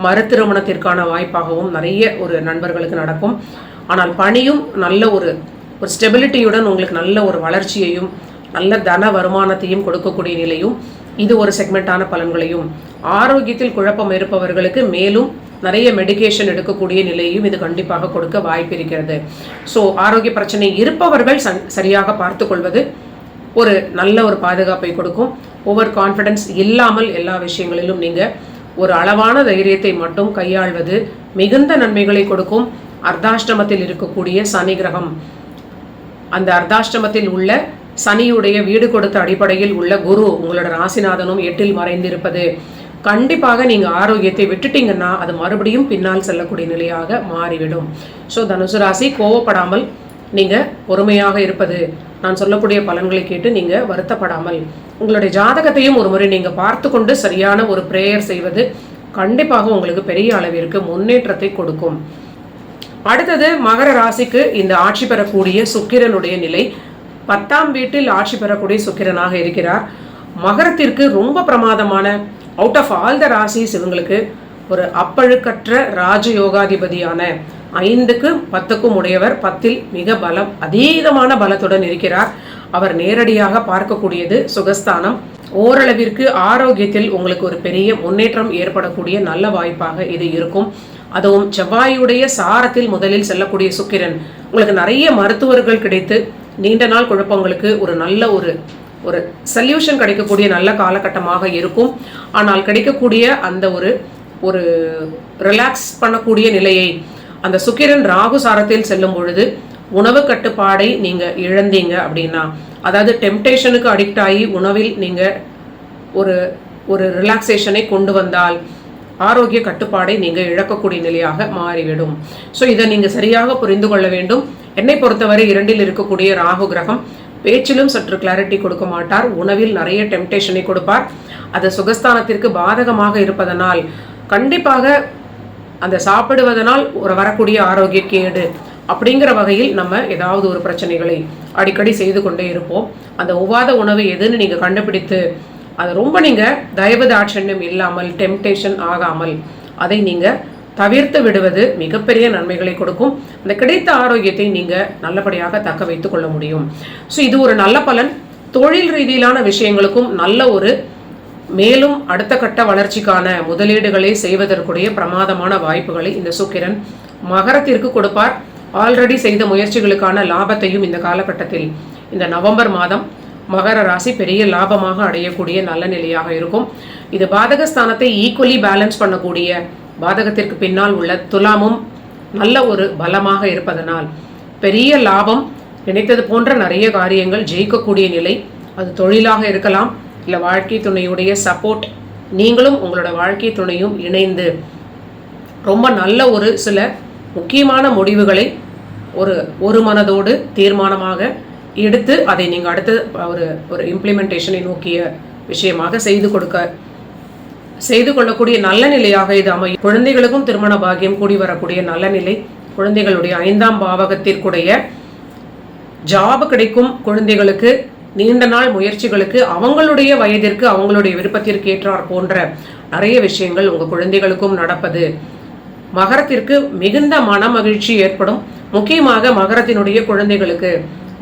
மறுதிருமணத்திற்கான வாய்ப்பாகவும் நிறைய ஒரு நண்பர்களுக்கு நடக்கும். ஆனால் பணியும் நல்ல ஒரு ஸ்டெபிலிட்டியுடன் உங்களுக்கு நல்ல ஒரு வளர்ச்சியையும் நல்ல தன வருமானத்தையும் கொடுக்கக்கூடிய நிலையும் இது ஒரு செக்மெண்டான பலன்களையும், ஆரோக்கியத்தில் குழப்பம் இருப்பவர்களுக்கு மேலும் நிறைய மெடிகேஷன் எடுக்கக்கூடிய நிலையும் இது கண்டிப்பாக கொடுக்க வாய்ப்பு இருக்கிறது. ஸோ ஆரோக்கிய பிரச்சனை இருப்பவர்கள் சரியாக பார்த்து கொள்வது ஒரு நல்ல ஒரு பாதுகாப்பை கொடுக்கும். ஓவர் கான்ஃபிடன்ஸ் இல்லாமல் எல்லா விஷயங்களிலும் நீங்கள் ஒரு அளவான தைரியத்தை மட்டும் கையாள்வது மிகுந்த நன்மைகளை கொடுக்கும். அர்த்தாஷ்டமத்தில் இருக்கக்கூடிய சனி கிரகம், அந்த அர்த்தாஷ்டமத்தில் உள்ள சனியுடைய வீடு கொடுத்த அடிப்படையில் உள்ள குரு உங்களோட ராசிநாதனும் 8ல் மறைந்திருப்பது கண்டிப்பாக நீங்கள் ஆரோக்கியத்தை விட்டுட்டீங்கன்னா அது மறுபடியும் பின்னால் செல்லக்கூடிய நிலையாக மாறிவிடும். ஸோ தனுசு ராசி, கோவப்படாமல் நீங்கள் பொறுமையாக இருப்பது, நான் சொல்லக்கூடிய பலன்களை கேட்டு நீங்கள் வருத்தப்படாமல் உங்களுடைய ஜாதகத்தையும் ஒரு முறை நீங்கள் பார்த்து கொண்டு சரியான ஒரு பிரேயர் செய்வது கண்டிப்பாக உங்களுக்கு பெரிய அளவிற்கு முன்னேற்றத்தை கொடுக்கும். அடுத்தது மகர ராசிக்கு இந்த ஆட்சி பெறக்கூடிய சுக்கிரனுடைய நிலை. 10ஆம் வீட்டில் ஆட்சி பெறக்கூடிய சுக்கிரனாக இருக்கிறார். மகரத்திற்கு ரொம்ப பிரமாதமான, அவுட் ஆஃப் ஆல் த ராசிஸ் இவங்களுக்கு ஒரு அப்பழுக்கற்ற ராஜயோகாதிபதியான 5க்கும் 10க்கும் உடையவர், 10ல் மிக பலம், அதீதமான பலத்துடன் இருக்கிறார். அவர் நேரடியாக பார்க்கக்கூடியது சுகஸ்தானம். ஓரளவிற்கு ஆரோக்கியத்தில் உங்களுக்கு ஒரு பெரிய முன்னேற்றம் ஏற்படக்கூடிய நல்ல வாய்ப்பாக இது இருக்கும். அதுவும் செவ்வாயுடைய சாரத்தில் முதலில் செல்லக்கூடிய சுக்கிரன் உங்களுக்கு நிறைய மருத்துவர்கள் கிடைத்து நீண்ட நாள் குழப்பங்களுக்கு ஒரு நல்ல ஒரு சொல்யூஷன் கிடைக்கக்கூடிய நல்ல காலகட்டமாக இருக்கும். ஆனால் கிடைக்கக்கூடிய அந்த ஒரு ரிலாக்ஸ் பண்ணக்கூடிய நிலையை அந்த சுக்கிரன் ராகு சாரத்தில் செல்லும் பொழுது உணவு கட்டுப்பாடை நீங்கள் இழந்தீங்க அப்படின்னா, அதாவது டெம்டேஷனுக்கு அடிக்ட் ஆகி உணவில் நீங்கள் ஒரு ரிலாக்ஸேஷனை கொண்டு வந்தால் ஆரோக்கிய கட்டுப்பாடை நீங்கள் இழக்கக்கூடிய நிலையாக மாறிவிடும். ஸோ இதை நீங்கள் சரியாக புரிந்து கொள்ள வேண்டும். என்னை பொறுத்தவரை 2ல் இருக்கக்கூடிய ராகு கிரகம் பேச்சிலும் சற்று கிளாரிட்டி கொடுக்க மாட்டார், உணவில் நிறைய டெம்டேஷனை கொடுப்பார். அது சுகஸ்தானத்திற்கு பாதகமாக இருப்பதனால் கண்டிப்பாக அந்த சாப்பிடுவதனால் வரக்கூடிய ஆரோக்கிய கேடு அப்படிங்கிற வகையில் நம்ம ஏதாவது ஒரு பிரச்சனைகளை அடிக்கடி செய்து கொண்டே இருப்போம். அந்த ஒவ்வாத உணவு எதுன்னு நீங்கள் கண்டுபிடித்து அதை ரொம்ப நீங்கள் தயவு தாட்சண்யம் இல்லாமல் டெம்டேஷன் ஆகாமல் அதை நீங்கள் தவிர்த்து விடுவது மிகப்பெரிய நன்மைகளை கொடுக்கும். அந்த கிடைத்த ஆரோக்கியத்தை நீங்கள் நல்லபடியாக தக்க வைத்துக் கொள்ள முடியும். ஸோ இது ஒரு நல்ல பலன். தொழில் ரீதியிலான விஷயங்களுக்கும் நல்ல ஒரு மேலும் அடுத்த கட்ட வளர்ச்சிக்கான முதலீடுகளை செய்வதற்குரிய பிரமாதமான வாய்ப்புகளை இந்த சுக்கிரன் மகரத்திற்கு கொடுப்பார். ஆல்ரெடி செய்த முயற்சிகளுக்கான லாபத்தையும் இந்த காலகட்டத்தில், இந்த நவம்பர் மாதம் மகர ராசி பெரிய லாபமாக அடையக்கூடிய நல்ல நிலையாக இருக்கும். இது பாதகஸ்தானத்தை ஈக்குவலி பேலன்ஸ் பண்ணக்கூடிய, பாதகத்திற்கு பின்னால் உள்ள துலாமும் நல்ல ஒரு பலமாக இருப்பதனால் பெரிய லாபம், நினைத்தது போன்ற நிறைய காரியங்கள் ஜெயிக்கக்கூடிய நிலை. அது தொழிலாக இருக்கலாம், இல்லை வாழ்க்கை துணையுடைய சப்போர்ட், நீங்களும் உங்களோட வாழ்க்கை துணையும் இணைந்து ரொம்ப நல்ல ஒரு சில முக்கியமான முடிவுகளை ஒரு மனதோடு தீர்மானமாக எடுத்து அதை நீங்கள் அடுத்த ஒரு இம்ப்ளிமெண்டேஷனை நோக்கிய விஷயமாக செய்து கொள்ளக்கூடிய நல்ல நிலையாக இது அமையும். குழந்தைகளுக்கும் திருமண பாக்கியம் கூடி வரக்கூடிய நல்ல நிலை. குழந்தைகளுடைய 5ஆம் பாவகத்திற்குடைய ஜாப் கிடைக்கும். குழந்தைகளுக்கு நீண்ட நாள் முயற்சிகளுக்கு அவங்களுடைய வயதிற்கு அவங்களுடைய விருப்பத்திற்கு ஏற்றார் போன்ற நிறைய விஷயங்கள் உங்கள் குழந்தைகளுக்கும் நடப்பது மகரத்திற்கு மிகுந்த மன மகிழ்ச்சி ஏற்படும். முக்கியமாக மகரத்தினுடைய குழந்தைகளுக்கு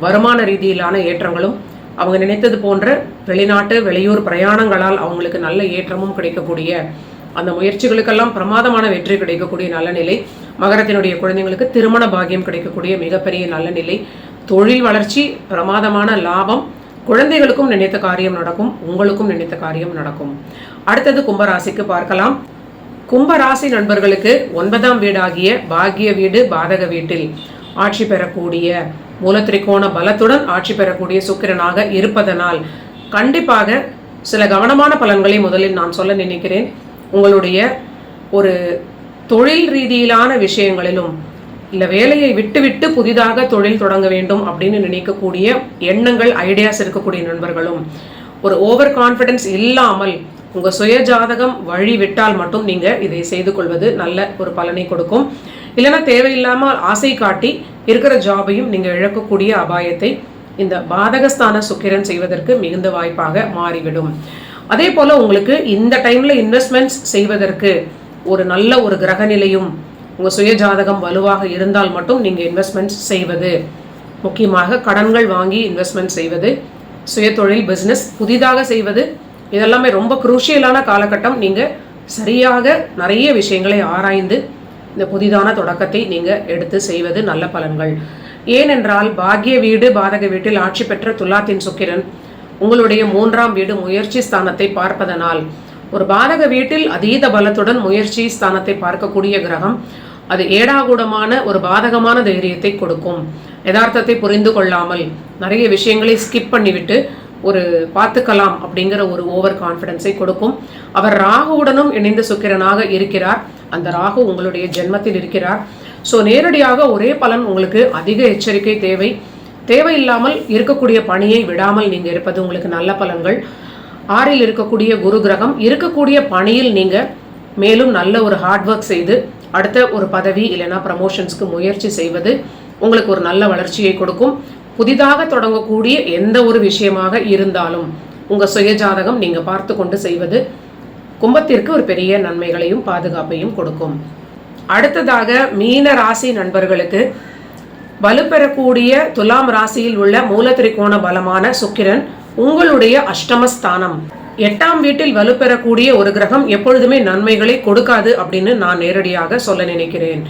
வருமான ரீதியிலான ஏற்றங்களும், அவங்க நினைத்தது போன்ற வெளிநாட்டு வெளியூர் பிரயாணங்களால் அவங்களுக்கு நல்ல ஏற்றமும் கிடைக்கக்கூடிய, அந்த முயற்சிகளுக்கெல்லாம் பிரமாதமான வெற்றி கிடைக்கக்கூடிய நல்ல நிலை. மகரத்தினுடைய குழந்தைங்களுக்கு திருமண பாக்கியம் கிடைக்கக்கூடிய மிகப்பெரிய நல்ல நிலை. தொழில் வளர்ச்சி, பிரமாதமான லாபம். குழந்தைகளுக்கும் நினைத்த காரியம் நடக்கும், உங்களுக்கும் நினைத்த காரியம் நடக்கும். அடுத்தது கும்பராசிக்கு பார்க்கலாம். கும்பராசி நண்பர்களுக்கு 9ஆம் வீடாகிய பாக்கிய வீடு பாதக வீட்டில் ஆட்சி பெறக்கூடிய மூலத்திரிகோண பலத்துடன் ஆட்சி பெறக்கூடிய சுக்கிரனாக இருப்பதனால் கண்டிப்பாக சில கவனமான பலன்களை முதலில் நான் சொல்ல நினைக்கிறேன். உங்களுடைய ஒரு தொழில் ரீதியிலான விஷயங்களிலும், இல்லை வேலையை விட்டு புதிதாக தொழில் தொடங்க வேண்டும் அப்படின்னு நினைக்கக்கூடிய எண்ணங்கள், ஐடியாஸ் இருக்கக்கூடிய நண்பர்களும் ஒரு ஓவர் கான்ஃபிடன்ஸ் இல்லாமல் உங்கள் சுய ஜாதகம் வழி விட்டால் மட்டும் நீங்கள் இதை செய்து கொள்வது நல்ல ஒரு பலனை கொடுக்கும். இல்லைன்னா தேவையில்லாமல் ஆசை காட்டி இருக்கிற ஜாபையும் நீங்கள் இழக்கக்கூடிய அபாயத்தை இந்த பாதகஸ்தான சுக்கிரன் செய்வதற்கு மிகுந்த வாய்ப்பாக மாறிவிடும். அதே போல் உங்களுக்கு இந்த டைமில் இன்வெஸ்ட்மெண்ட்ஸ் செய்வதற்கு ஒரு நல்ல ஒரு கிரகநிலையும் உங்கள் சுய ஜாதகம் வலுவாக இருந்தால் மட்டும் நீங்கள் இன்வெஸ்ட்மெண்ட்ஸ் செய்வது, முக்கியமாக கடன்கள் வாங்கி இன்வெஸ்ட்மெண்ட் செய்வது, சுய தொழில் பிஸ்னஸ் புதிதாக செய்வது, இதெல்லாமே ரொம்ப குரூஷியலான காலகட்டம். நீங்கள் சரியாக நிறைய விஷயங்களை ஆராய்ந்து இந்த புதிதான தொடக்கத்தை நீங்கள் எடுத்து செய்வது நல்ல பலன்கள். ஏனென்றால் பாக்கிய வீடு பாதக வீட்டில் ஆட்சி பெற்ற துலாத்தின் சுக்கிரன் உங்களுடைய 3ஆம் வீடு முயற்சி ஸ்தானத்தை பார்ப்பதனால், ஒரு பாதக வீட்டில் அதீத பலத்துடன் முயற்சி ஸ்தானத்தை பார்க்கக்கூடிய கிரகம் அது ஏடாகூடமான ஒரு பாதகமான தைரியத்தை கொடுக்கும். யதார்த்தத்தை புரிந்து கொள்ளாமல் நிறைய விஷயங்களை ஸ்கிப் பண்ணிவிட்டு ஒரு பார்த்துக்கலாம் அப்படிங்கிற ஒரு ஓவர் கான்ஃபிடன்ஸை கொடுக்கும். அவர் ராகுவுடனும் இணைந்த சுக்கிரனாக இருக்கிறார். அந்த ராகு உங்களுடைய ஜென்மத்தில் இருக்கிறார். ஸோ நேரடியாக ஒரே பலன் உங்களுக்கு அதிக எச்சரிக்கை தேவையில்லாமல் இருக்கக்கூடிய பணியை விடாமல் நீங்கள் இருப்பது உங்களுக்கு நல்ல பலன்கள். 6ல் இருக்கக்கூடிய குரு கிரகம் இருக்கக்கூடிய பணியில் நீங்கள் மேலும் நல்ல ஒரு ஹார்ட் ஒர்க் செய்து அடுத்த ஒரு பதவி இல்லைன்னா ப்ரமோஷன்ஸ்க்கு முயற்சி செய்வது உங்களுக்கு ஒரு நல்ல வளர்ச்சியை கொடுக்கும். புதிதாக தொடங்கக்கூடிய எந்த ஒரு விஷயமாக இருந்தாலும் உங்கள் சுயஜாதகம் நீங்கள் பார்த்து கொண்டு செய்வது கும்பத்திற்கு ஒரு பெரிய நன்மைகளையும் பாதுகாப்பையும் கொடுக்கும். அடுத்ததாக மீன ராசி நண்பர்களுக்கு வலுப்பெறக்கூடிய துலாம் ராசியில் உள்ள மூலத்திரிகோண பலமான சுக்கிரன் உங்களுடைய அஷ்டமஸ்தானம் 8ஆம் வீட்டில் வலுப்பெறக்கூடிய ஒரு கிரகம் எப்பொழுதுமே நன்மைகளை கொடுக்காது அப்படின்னு நான் நேரடியாக சொல்ல நினைக்கிறேன்.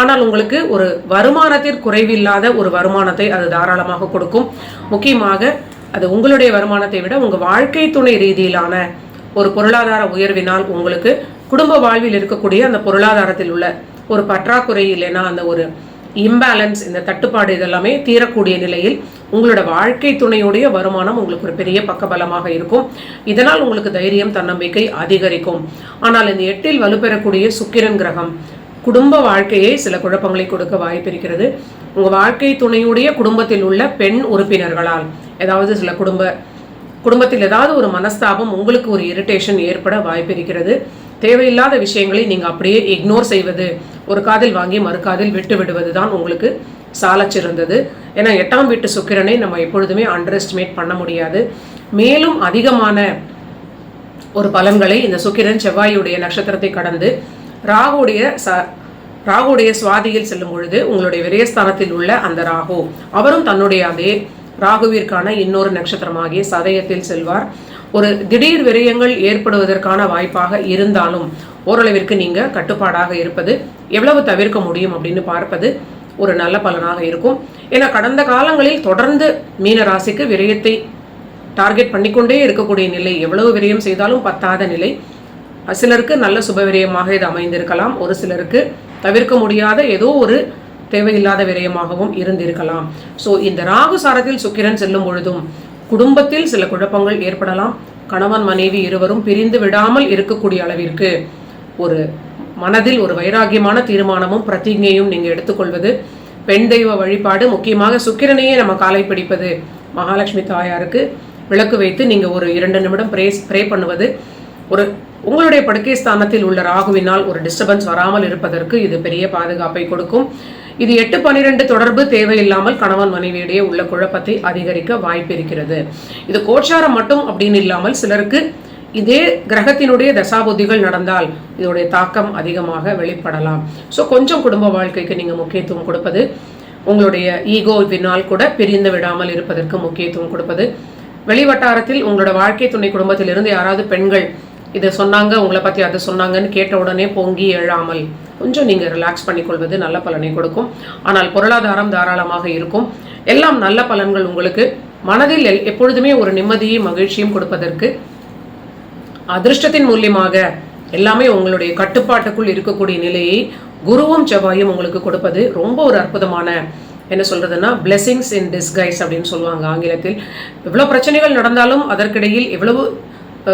ஆனால் உங்களுக்கு ஒரு வருமானத்திற்கு குறைவில்லாத ஒரு வருமானத்தை அது தாராளமாக கொடுக்கும். முக்கியமாக அது உங்களுடைய வருமானத்தை விட உங்கள் வாழ்க்கை துணை ரீதியிலான ஒரு பொருளாதார உயர்வினால் உங்களுக்கு குடும்ப வாழ்வில் இருக்கக்கூடிய அந்த பொருளாதாரத்தில் உள்ள ஒரு பற்றாக்குறை இல்லைன்னா அந்த ஒரு இம்பேலன்ஸ், இந்த தட்டுப்பாடு இதெல்லாமே தீரக்கூடிய நிலையில் உங்களோட வாழ்க்கை துணையுடைய வருமானம் உங்களுக்கு ஒரு பெரிய பக்கபலமாக இருக்கும். இதனால் உங்களுக்கு தைரியம் தன்னம்பிக்கை அதிகரிக்கும். ஆனால் இந்த 8ல் வலுப்பெறக்கூடிய சுக்கிரன் கிரகம் குடும்ப வாழ்க்கையை சில குழப்பங்களை கொடுக்க வாய்ப்பிருக்கிறது. உங்கள் வாழ்க்கை துணையுடைய குடும்பத்தில் உள்ள பெண் உறுப்பினர்களால் ஏதாவது சில குடும்பத்தில் ஏதாவது ஒரு மனஸ்தாபம், உங்களுக்கு ஒரு இரிட்டேஷன் ஏற்பட வாய்ப்பிருக்கிறது. தேவையில்லாத விஷயங்களை நீங்கள் அப்படியே இக்னோர் செய்வது, ஒரு காதில் வாங்கி மறுகாதில் விட்டு விடுவது தான் உங்களுக்கு சாலச்சிறந்தது. ஏன்னா 8ஆம் வீட்டு சுக்கிரனை நம்ம எப்பொழுதுமே அண்டர் எஸ்டிமேட் பண்ண முடியாது. மேலும் அதிகமான ஒரு பலன்களை இந்த சுக்கிரன் செவ்வாயுடைய நட்சத்திரத்தை கடந்து ராகுடைய சுவாதியில் செல்லும் பொழுது உங்களுடைய விரயஸ்தானத்தில் உள்ள அந்த ராகு அவரும் தன்னுடைய அதே ராகுவிற்கான இன்னொரு நட்சத்திரமாகிய சதயத்தில் செல்வார். ஒரு திடீர் விரயங்கள் ஏற்படுவதற்கான வாய்ப்பாக இருந்தாலும் ஓரளவிற்கு நீங்கள் கட்டுப்பாடாக இருப்பது, எவ்வளவு தவிர்க்க முடியும் அப்படின்னு பார்ப்பது ஒரு நல்ல பலனாக இருக்கும். ஏன்னா கடந்த காலங்களில் தொடர்ந்து மீன ராசிக்கு விரயத்தை டார்கெட் பண்ணிக்கொண்டே இருக்கக்கூடிய நிலை, எவ்வளவு விரயம் செய்தாலும் பத்தாத நிலை. சிலருக்கு நல்ல சுபவிரயமாக இது அமைந்திருக்கலாம், ஒரு சிலருக்கு தவிர்க்க முடியாத ஏதோ ஒரு தேவையில்லாத விரயமாகவும் இருந்திருக்கலாம். ஸோ இந்த ராகு சாரத்தில் சுக்கிரன் செல்லும் பொழுதும் குடும்பத்தில் சில குழப்பங்கள் ஏற்படலாம். கணவன் மனைவி இருவரும் பிரிந்து விடாமல் இருக்கக்கூடிய அளவிற்கு ஒரு மனதில் ஒரு வைராகியமான தீர்மானமும் பிரதிஜையும் நீங்கள் எடுத்துக்கொள்வது, பெண் தெய்வ வழிபாடு, முக்கியமாக சுக்கிரனையே நம்ம காலை பிடிப்பது, மகாலட்சுமி தாயாருக்கு விளக்கு வைத்து நீங்கள் ஒரு 2 நிமிடம் ப்ரே பண்ணுவது, ஒரு உங்களுடைய படுக்கை ஸ்தானத்தில் உள்ள ராகுவினால் ஒரு டிஸ்டர்பன்ஸ் வராமல் இருப்பதற்கு இது பெரிய பாதுகாப்பை கொடுக்கும். இது 8-12 தொடர்பு தேவையில்லாமல் கணவன் மனைவியிடையே உள்ள குழப்பத்தை அதிகரிக்க வாய்ப்பு இருக்கிறது. இது கோச்சாரம் மட்டும் அப்படின்னு இல்லாமல் சிலருக்கு இதே கிரகத்தினுடைய தசாபுத்திகள் நடந்தால் இதோடைய தாக்கம் அதிகமாக வெளிப்படலாம். ஸோ கொஞ்சம் குடும்ப வாழ்க்கைக்கு நீங்கள் முக்கியத்துவம் கொடுப்பது, உங்களுடைய ஈகோவினால் கூட பிரிந்து விடாமல் இருப்பதற்கு முக்கியத்துவம் கொடுப்பது, வெளிவட்டாரத்தில் உங்களோட வாழ்க்கை துணை குடும்பத்திலிருந்து யாராவது பெண்கள் இதை சொன்னாங்க, உங்களை பற்றி அதை சொன்னாங்கன்னு கேட்ட உடனே பொங்கி எழாமல் கொஞ்சம் நீங்கள் ரிலாக்ஸ் பண்ணிக்கொள்வது நல்ல பலனை கொடுக்கும். ஆனால் பொருளாதாரம் தாராளமாக இருக்கும். எல்லாம் நல்ல பலன்கள் உங்களுக்கு மனதில் எப்பொழுதுமே ஒரு நிம்மதியும் மகிழ்ச்சியும் கொடுப்பதற்கு அதிர்ஷ்டத்தின் மூலியமாக எல்லாமே உங்களுடைய கட்டுப்பாட்டுக்குள் இருக்கக்கூடிய நிலையை குருவும் செவ்வாயும் உங்களுக்கு கொடுப்பது ரொம்ப ஒரு அற்புதமான, என்ன சொல்றதுன்னா பிளெஸிங்ஸ் இன் டிஸ்கைஸ் அப்படின்னு சொல்லுவாங்க ஆங்கிலத்தில். எவ்வளோ பிரச்சனைகள் நடந்தாலும் அதற்கிடையில் எவ்வளவு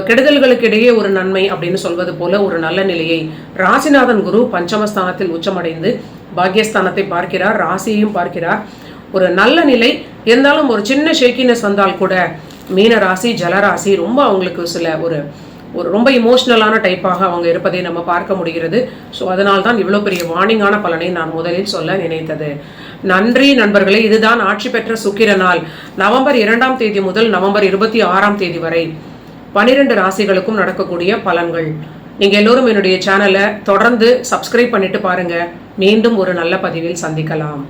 கெடுதல்களுக்கு இடையே ஒரு நன்மை அப்படின்னு சொல்வது போல ஒரு நல்ல நிலையை ராசிநாதன் குரு பஞ்சமஸ்தானத்தில் உச்சமடைந்து பாக்யஸ்தானத்தை பார்க்கிறார், ராசியையும் பார்க்கிறார். ஒரு நல்ல நிலை இருந்தாலும் ஒரு சின்ன ஷேக்கினஸ் வந்தால் கூட மீன ராசி ஜலராசி ரொம்ப அவங்களுக்கு சில ஒரு ரொம்ப இமோஷ்னலான டைப்பாக அவங்க இருப்பதை நம்ம பார்க்க முடிகிறது. ஸோ அதனால்தான் இவ்வளோ பெரிய வார்னிங்கான பலனை நான் முதலில் சொல்ல நினைத்தது. நன்றி நண்பர்களே. இதுதான் ஆட்சி பெற்ற சுக்கிரனால் நவம்பர் 2ஆம் தேதி முதல் நவம்பர் 26ஆம் தேதி வரை 12 ராசிகளுக்கும் நடக்கக்கூடிய பலன்கள். நீங்கள் எல்லோரும் என்னுடைய சேனலை தொடர்ந்து சப்ஸ்கிரைப் பண்ணிட்டு பாருங்க. மீண்டும் ஒரு நல்ல பதிவில் சந்திக்கலாம்.